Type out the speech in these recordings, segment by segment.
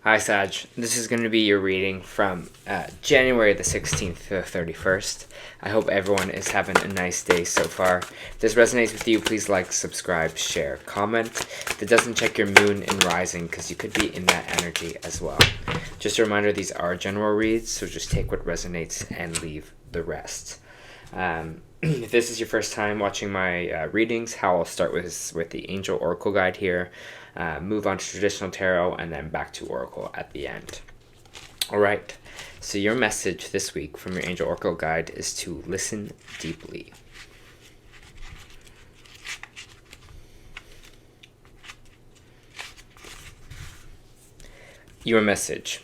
Hi Sag, this is going to be your reading from January the 16th to the 31st. I hope everyone is having a nice day so far. If this resonates with you, please like, subscribe, share, comment. If it doesn't, check your moon and rising because you could be in that energy as well. Just a reminder, these are general reads, so just take what resonates and leave the rest. If this is your first time watching my readings, how I'll start with the Angel Oracle Guide here, move on to Traditional Tarot, and then back to Oracle at the end. Alright, so your message this week from your Angel Oracle Guide is to listen deeply. Your message.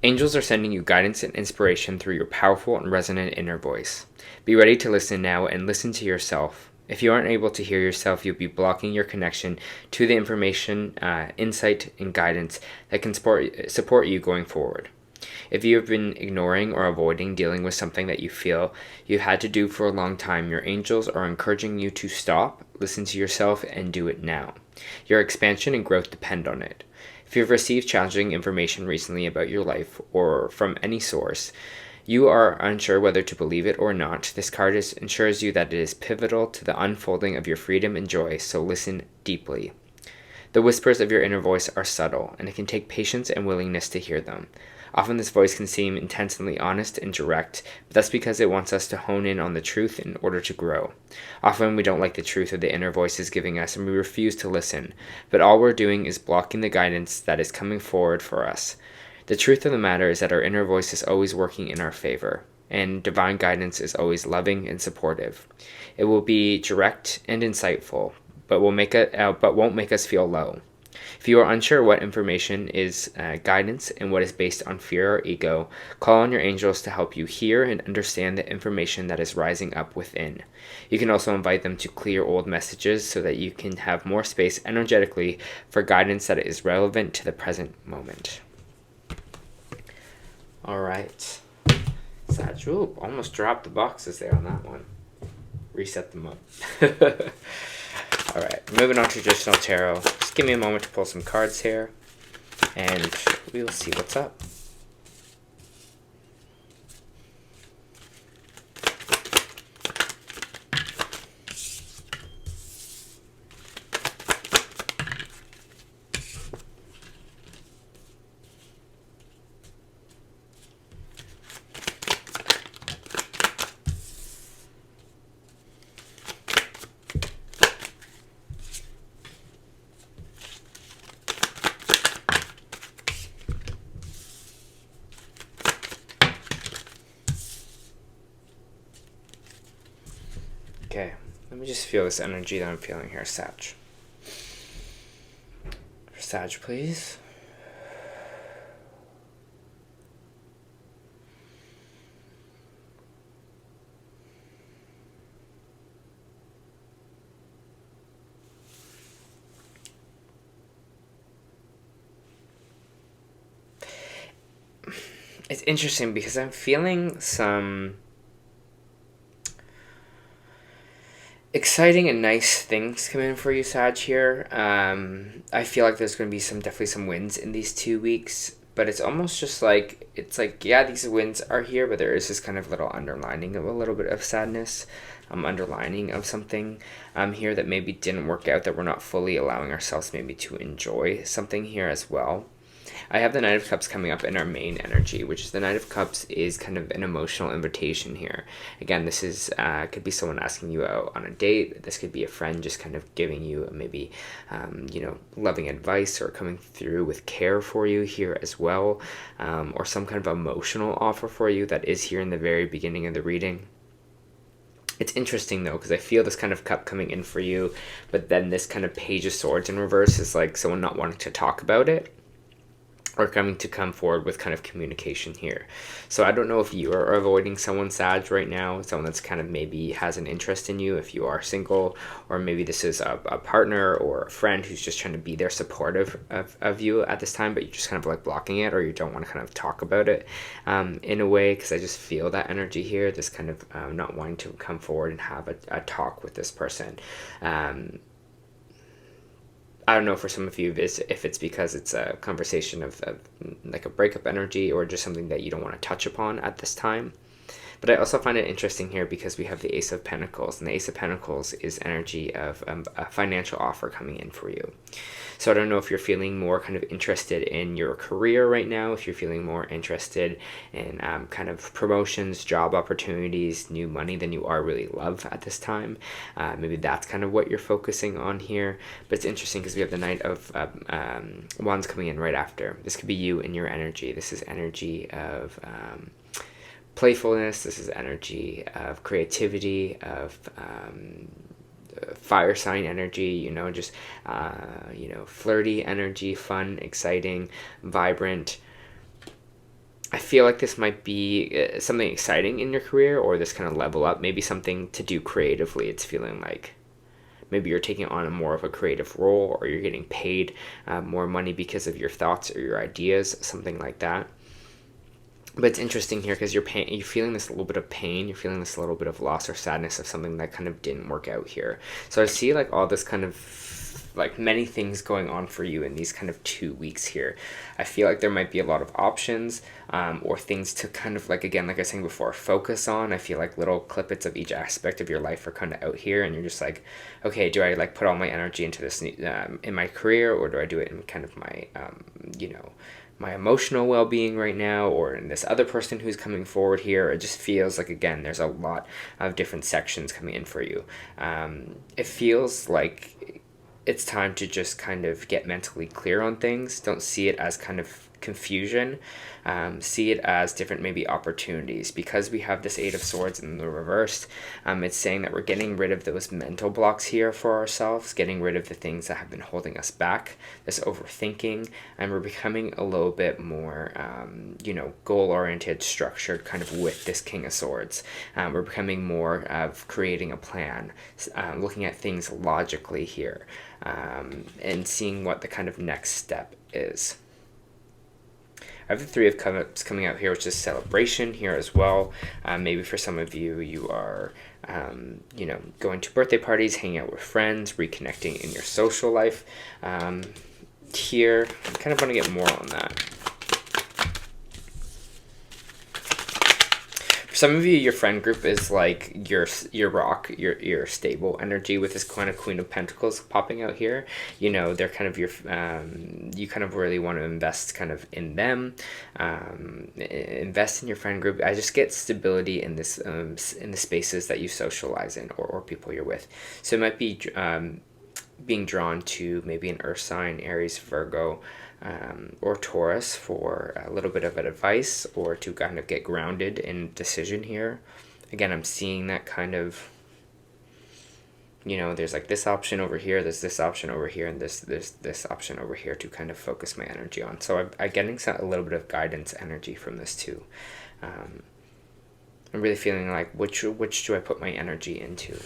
Angels are sending you guidance and inspiration through your powerful and resonant inner voice. Be ready to listen now and listen to yourself. If you aren't able to hear yourself, you'll be blocking your connection to the information, insight, and guidance that can support you going forward. If you have been ignoring or avoiding dealing with something that you feel you had to do for a long time, your angels are encouraging you to stop, listen to yourself, and do it now. Your expansion and growth depend on it. If you've received challenging information recently about your life or from any source, you are unsure whether to believe it or not, this card ensures you that it is pivotal to the unfolding of your freedom and joy, so listen deeply. The whispers of your inner voice are subtle, and it can take patience and willingness to hear them. Often this voice can seem intensely honest and direct, but that's because it wants us to hone in on the truth in order to grow. Often we don't like the truth of the inner voice is giving us, and we refuse to listen, but all we're doing is blocking the guidance that is coming forward for us. The truth of the matter is that our inner voice is always working in our favor, and divine guidance is always loving and supportive. It will be direct and insightful, but won't make us feel low. If you are unsure what information is guidance and what is based on fear or ego, call on your angels to help you hear and understand the information that is rising up within. You can also invite them to clear old messages so that you can have more space energetically for guidance that is relevant to the present moment. Alright. Sag, almost dropped the boxes there on that one. Reset them up. Alright, moving on to Traditional Tarot. Just give me a moment to pull some cards here, and we will see what's up. Okay, let me just feel this energy that I'm feeling here, Sag. Sag, please. It's interesting because I'm feeling some exciting and nice things come in for you, Sag, here. I feel like there's going to be definitely some wins in these 2 weeks, but it's almost just like, yeah, these wins are here, but there is this kind of little underlining of a little bit of sadness, underlining of something here that maybe didn't work out, that we're not fully allowing ourselves maybe to enjoy something here as well. I have the Knight of Cups coming up in our main energy, which is the Knight of Cups is kind of an emotional invitation here. Again, this is could be someone asking you out on a date. This could be a friend just kind of giving you maybe, loving advice or coming through with care for you here as well, or some kind of emotional offer for you that is here in the very beginning of the reading. It's interesting though, because I feel this kind of cup coming in for you, but then this kind of Page of Swords in reverse is like someone not wanting to talk about it, or coming to come forward with kind of communication here. So I don't know if you are avoiding someone, Sag, right now, someone that's kind of maybe has an interest in you if you are single, or maybe this is a partner or a friend who's just trying to be there supportive of you at this time, but you're just kind of like blocking it, or you don't want to kind of talk about it in a way, because I just feel that energy here, this kind of not wanting to come forward and have a talk with this person. I don't know for some of you if it's because it's a conversation of like a breakup energy, or just something that you don't want to touch upon at this time. But I also find it interesting here because we have the Ace of Pentacles, and the Ace of Pentacles is energy of a financial offer coming in for you. So I don't know if you're feeling more kind of interested in your career right now, if you're feeling more interested in kind of promotions, job opportunities, new money than you are really love at this time. Maybe that's kind of what you're focusing on here. But it's interesting because we have the Knight of Wands coming in right after. This could be you and your energy. This is energy of playfulness. This is energy of creativity, of fire sign energy, just flirty energy, fun, exciting, vibrant. I feel like this might be something exciting in your career, or this kind of level up, maybe something to do creatively. It's feeling like maybe you're taking on more of a creative role, or you're getting paid more money because of your thoughts or your ideas, something like that. But it's interesting here because you're feeling this little bit of pain, you're feeling this little bit of loss or sadness of something that kind of didn't work out here. So I see like all this kind of like many things going on for you in these kind of 2 weeks here. I feel like there might be a lot of options or things to kind of like, again, like I was saying before, focus on. I feel like little clippets of each aspect of your life are kind of out here, and you're just like, okay, do I like put all my energy into this in my career, or do I do it in kind of my, my emotional well-being right now, or in this other person who's coming forward here? It just feels like, again, there's a lot of different sections coming in for you. It feels like it's time to just kind of get mentally clear on things. Don't see it as kind of confusion. See it as different maybe opportunities, because we have this Eight of Swords in the reversed. It's saying that we're getting rid of those mental blocks here for ourselves, getting rid of the things that have been holding us back, this overthinking, and we're becoming a little bit more goal-oriented, structured, kind of with this King of Swords. We're becoming more of creating a plan, looking at things logically here, and seeing what the kind of next step is. I have the Three of Cups coming out here, which is celebration here as well. Maybe for some of you, you are, going to birthday parties, hanging out with friends, reconnecting in your social life. Here, I kind of want to get more on that. For some of you, your friend group is like your rock, your stable energy, with this kind of Queen of Pentacles popping out here. They're kind of your, you kind of really want to invest kind of in them, invest in your friend group. I just get stability in this, in the spaces that you socialize in, or people you're with. So it might be being drawn to maybe an earth sign, Aries, Virgo, or Taurus for a little bit of advice, or to kind of get grounded in decision here. Again, I'm seeing that kind of, there's like this option over here, there's this option over here, and there's this option over here to kind of focus my energy on. So I'm getting a little bit of guidance energy from this too. I'm really feeling like which do I put my energy into?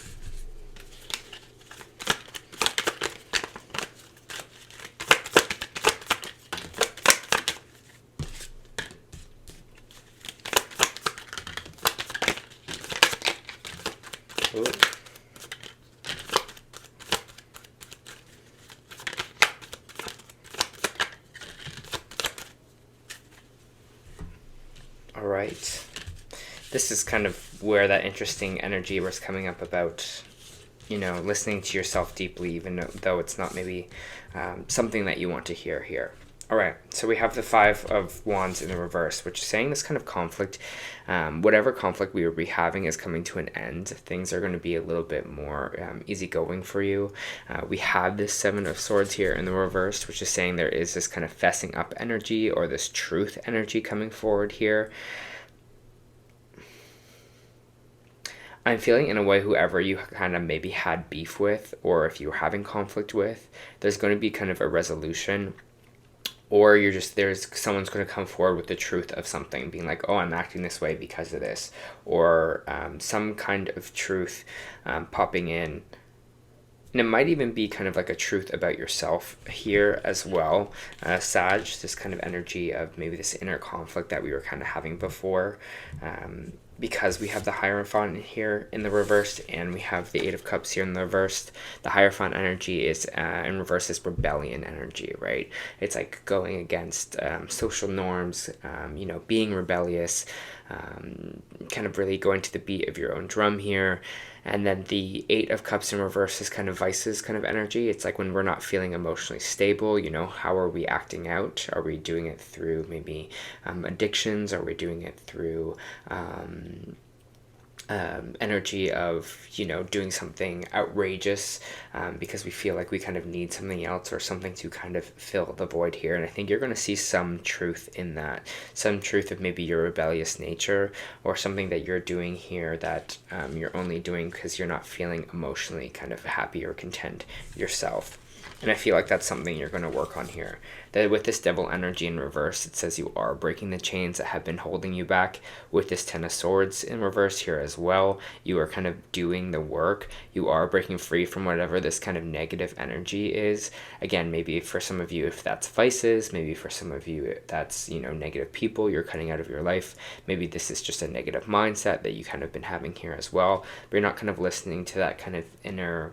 Ooh. All right. This is kind of where that interesting energy was coming up about, listening to yourself deeply, even though it's not maybe something that you want to hear here. All right, so we have the Five of Wands in the reverse, which is saying this kind of conflict, whatever conflict we would be having is coming to an end. Things are going to be a little bit more easygoing for you. We have this Seven of Swords here in the reverse, which is saying there is this kind of fessing up energy, or this truth energy coming forward here. I'm feeling in a way whoever you kind of maybe had beef with, or if you were having conflict with, there's going to be kind of a resolution. Or someone's going to come forward with the truth of something, being like, oh, I'm acting this way because of this. Or some kind of truth popping in. And it might even be kind of like a truth about yourself here as well. Sag, this kind of energy of maybe this inner conflict that we were kind of having before. because we have the Hierophant here in the reversed and we have the Eight of Cups here in the reversed. The Hierophant energy is in reverse is rebellion energy, right? It's like going against social norms, you know, being rebellious, kind of really going to the beat of your own drum here. And then the Eight of Cups in reverse is kind of vices kind of energy. It's like when we're not feeling emotionally stable, you know, how are we acting out? Are we doing it through maybe addictions? Are we doing it through energy of, you know, doing something outrageous because we feel like we kind of need something else or something to kind of fill the void here? And I think you're going to see some truth in that, some truth of maybe your rebellious nature or something that you're doing here that you're only doing because you're not feeling emotionally kind of happy or content yourself. And I feel like that's something you're going to work on here. That with this Devil energy in reverse, it says you are breaking the chains that have been holding you back. With this Ten of Swords in reverse here as well, you are kind of doing the work. You are breaking free from whatever this kind of negative energy is. Again, maybe for some of you, if that's vices, maybe for some of you, that's, you know, negative people you're cutting out of your life. Maybe this is just a negative mindset that you kind of been having here as well. But you're not kind of listening to that kind of inner,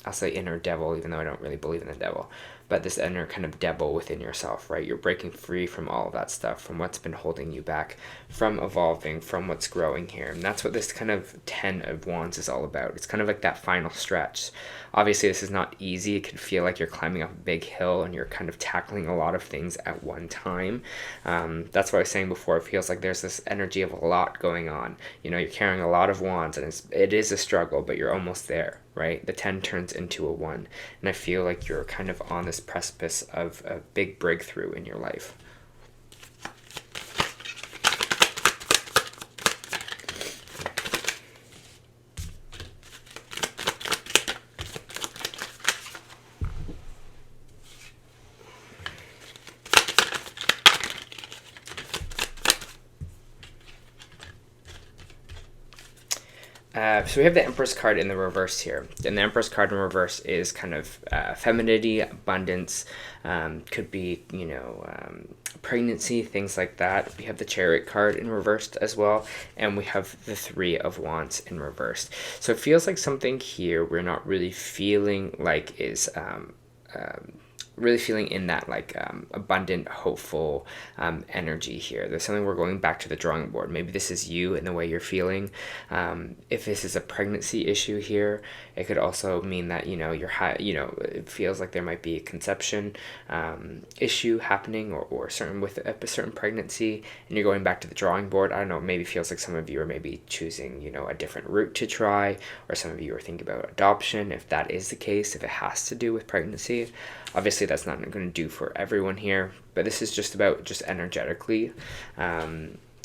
I'll say inner devil, even though I don't really believe in the devil, but this inner kind of devil within yourself, right? You're breaking free from all of that stuff, from what's been holding you back, from evolving, from what's growing here. And that's what this kind of 10 of Wands is all about. It's kind of like that final stretch. Obviously, this is not easy. It can feel like you're climbing up a big hill and you're kind of tackling a lot of things at one time. That's what I was saying before. It feels like there's this energy of a lot going on. You know, you're carrying a lot of wands and it is a struggle, but you're almost there, right? The 10 turns into a 1. And I feel like you're kind of on this precipice of a big breakthrough in your life. So we have the Empress card in the reverse here. And the Empress card in reverse is kind of femininity, abundance, could be, you know, pregnancy, things like that. We have the Chariot card in reversed as well. And we have the Three of Wands in reversed. So it feels like something here we're not really feeling like is... really feeling in that like abundant, hopeful energy here. There's something we're going back to the drawing board. Maybe this is you and the way you're feeling. If this is a pregnancy issue here, it could also mean that, you know, it feels like there might be a conception issue happening or certain with a certain pregnancy, and you're going back to the drawing board. I don't know, maybe feels like some of you are maybe choosing, you know, a different route to try, or some of you are thinking about adoption. If that is the case, if it has to do with pregnancy, obviously that's not going to do for everyone here, but this is just about just energetically.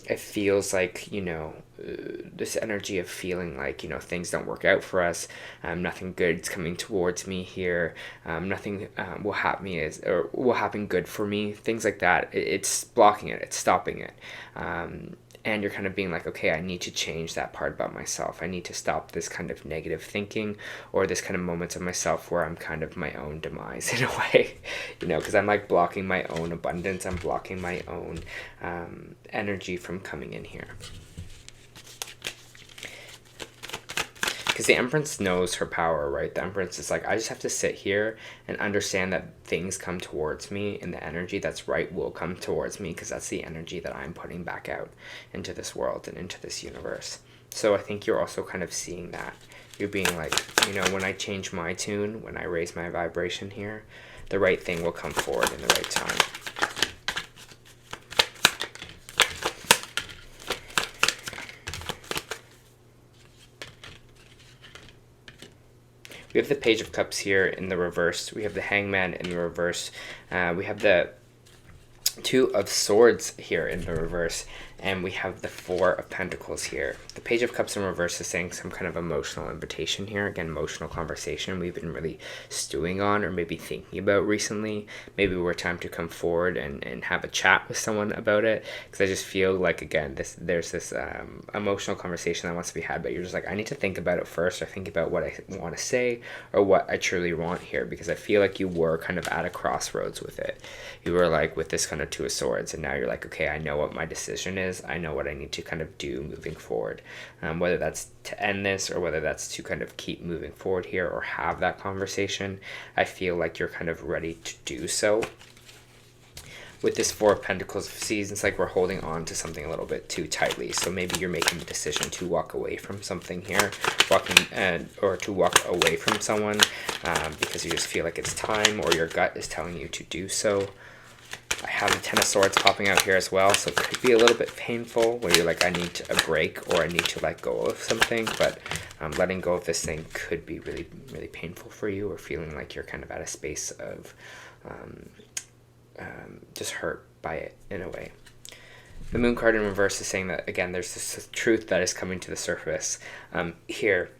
It feels like, you know, this energy of feeling like, you know, things don't work out for us. Nothing good's coming towards me here. Nothing will happen good for me. Things like that. It's blocking it. It's stopping it. And you're kind of being like, okay, I need to change that part about myself. I need to stop this kind of negative thinking or this kind of moments of myself where I'm kind of my own demise in a way, you know, because I'm like blocking my own abundance. I'm blocking my own energy from coming in here. Because the Empress knows her power, right? The Empress is like, I just have to sit here and understand that things come towards me, and the energy that's right will come towards me, because that's the energy that I'm putting back out into this world and into this universe. So I think you're also kind of seeing that. You're being like, you know, when I change my tune, when I raise my vibration here, the right thing will come forward in the right time. We have the Page of Cups here in the reverse. We have the Hangman in the reverse. We have the Two of Swords here in the reverse. And we have the Four of Pentacles here. The Page of Cups in reverse is saying some kind of emotional invitation here. Again, emotional conversation we've been really stewing on or maybe thinking about recently. Maybe we're time to come forward and have a chat with someone about it. Because I just feel like, again, there's this emotional conversation that wants to be had. But you're just like, I need to think about it first, or think about what I want to say or what I truly want here. Because I feel like you were kind of at a crossroads with it. You were like with this kind of Two of Swords. And now you're like, okay, I know what my decision is. is. I know what I need to kind of do moving forward, whether that's to end this or whether that's to kind of keep moving forward here or have that conversation. I feel like you're kind of ready to do so. With this Four of Pentacles, it's like we're holding on to something a little bit too tightly. So maybe you're making the decision to walk away from something here, or to walk away from someone because you just feel like it's time, or your gut is telling you to do so. I have the Ten of Swords popping out here as well, so it could be a little bit painful where you're like, I need a break, or I need to let go of something, but letting go of this thing could be really, really painful for you, or feeling like you're kind of at a space of just hurt by it in a way. The Moon card in reverse is saying that, again, there's this truth that is coming to the surface here,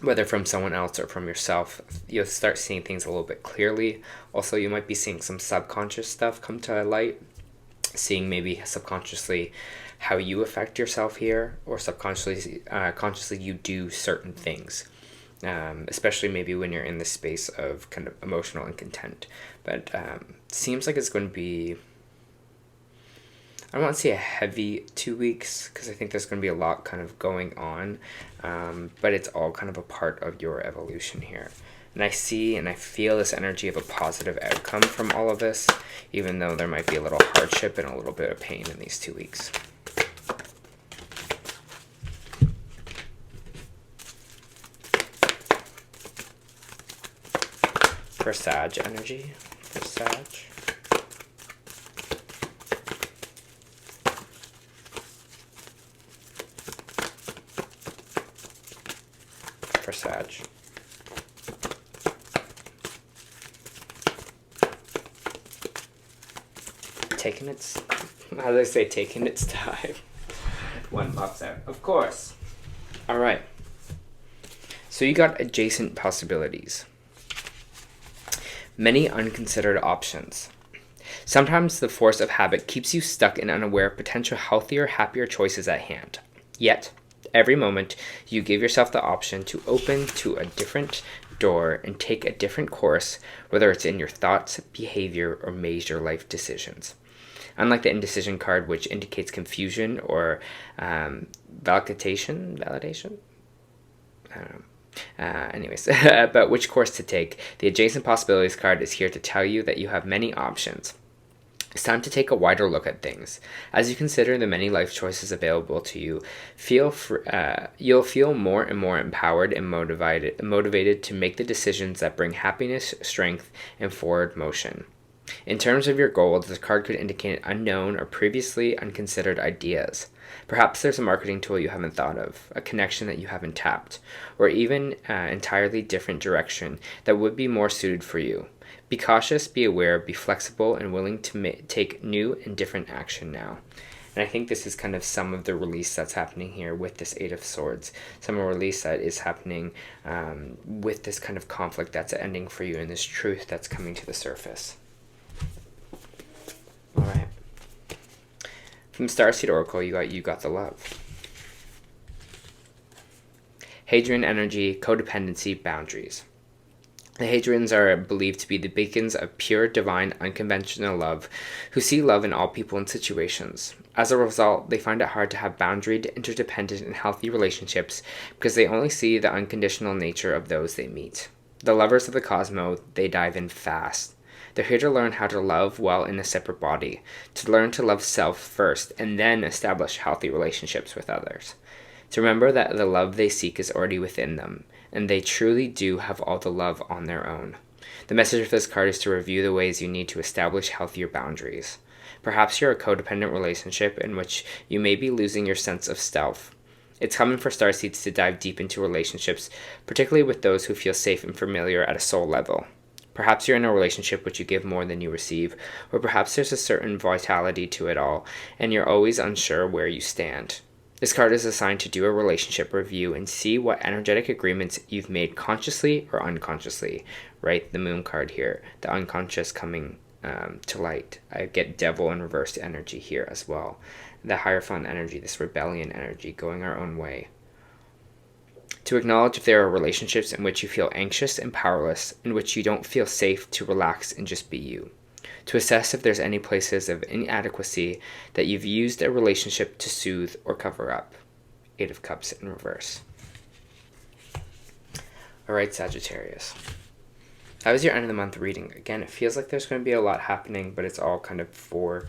whether from someone else or from yourself. You'll start seeing things a little bit clearly. Also, you might be seeing some subconscious stuff come to light, seeing maybe subconsciously how you affect yourself here, or subconsciously consciously you do certain things, especially maybe when you're in the space of kind of emotional incontent. But seems like it's going to be, I don't want to say a heavy 2 weeks, because I think there's going to be a lot kind of going on, but it's all kind of a part of your evolution here. And I see and I feel this energy of a positive outcome from all of this, even though there might be a little hardship and a little bit of pain in these 2 weeks. For Sag energy, for Sag. For Sag. Taking its, how do they say, taking its time? One pops out, of course. All right. So you got adjacent possibilities. Many unconsidered options. Sometimes the force of habit keeps you stuck and unaware of potential healthier, happier choices at hand. Yet, every moment, you give yourself the option to open to a different door and take a different course, whether it's in your thoughts, behavior, or major life decisions. Unlike the indecision card, which indicates confusion or validation? I don't know. But which course to take, the adjacent possibilities card is here to tell you that you have many options. It's time to take a wider look at things. As you consider the many life choices available to you, you'll feel more and more empowered and motivated to make the decisions that bring happiness, strength, and forward motion. In terms of your goals, this card could indicate unknown or previously unconsidered ideas. Perhaps there's a marketing tool you haven't thought of, a connection that you haven't tapped, or even an entirely different direction that would be more suited for you. Be cautious, be aware, be flexible, and willing to take new and different action now. And I think this is kind of some of the release that's happening here with this Eight of Swords. Some of the release that is happening with this kind of conflict that's ending for you, and this truth that's coming to the surface. All right. From Starseed Oracle, you got the Love. Hadrian energy, codependency, boundaries. The Hadrians are believed to be the beacons of pure, divine, unconventional love, who see love in all people and situations. As a result, they find it hard to have boundaried, interdependent, and healthy relationships because they only see the unconditional nature of those they meet. The lovers of the cosmos, they dive in fast. They're here to learn how to love well in a separate body, to learn to love self first, and then establish healthy relationships with others. To remember that the love they seek is already within them, and they truly do have all the love on their own. The message of this card is to review the ways you need to establish healthier boundaries. Perhaps you're a codependent relationship in which you may be losing your sense of self. It's common for starseeds to dive deep into relationships, particularly with those who feel safe and familiar at a soul level. Perhaps you're in a relationship which you give more than you receive, or perhaps there's a certain vitality to it all, and you're always unsure where you stand. This card is assigned to do a relationship review and see what energetic agreements you've made consciously or unconsciously. Right, the Moon card here, the unconscious coming to light. I get Devil and reversed energy here as well. The Hierophant energy, this rebellion energy, going our own way. To acknowledge if there are relationships in which you feel anxious and powerless, in which you don't feel safe to relax and just be you. to assess if there's any places of inadequacy that you've used a relationship to soothe or cover up. 8 of Cups in reverse. All right, Sagittarius. That was your end of the month reading. Again, it feels like there's going to be a lot happening, but it's all kind of for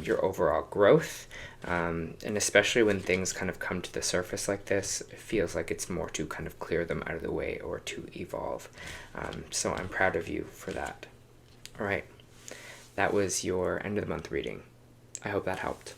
your overall growth. And especially when things kind of come to the surface like this, it feels like it's more to kind of clear them out of the way or to evolve. So I'm proud of you for that. All right. That was your end of the month reading. I hope that helped.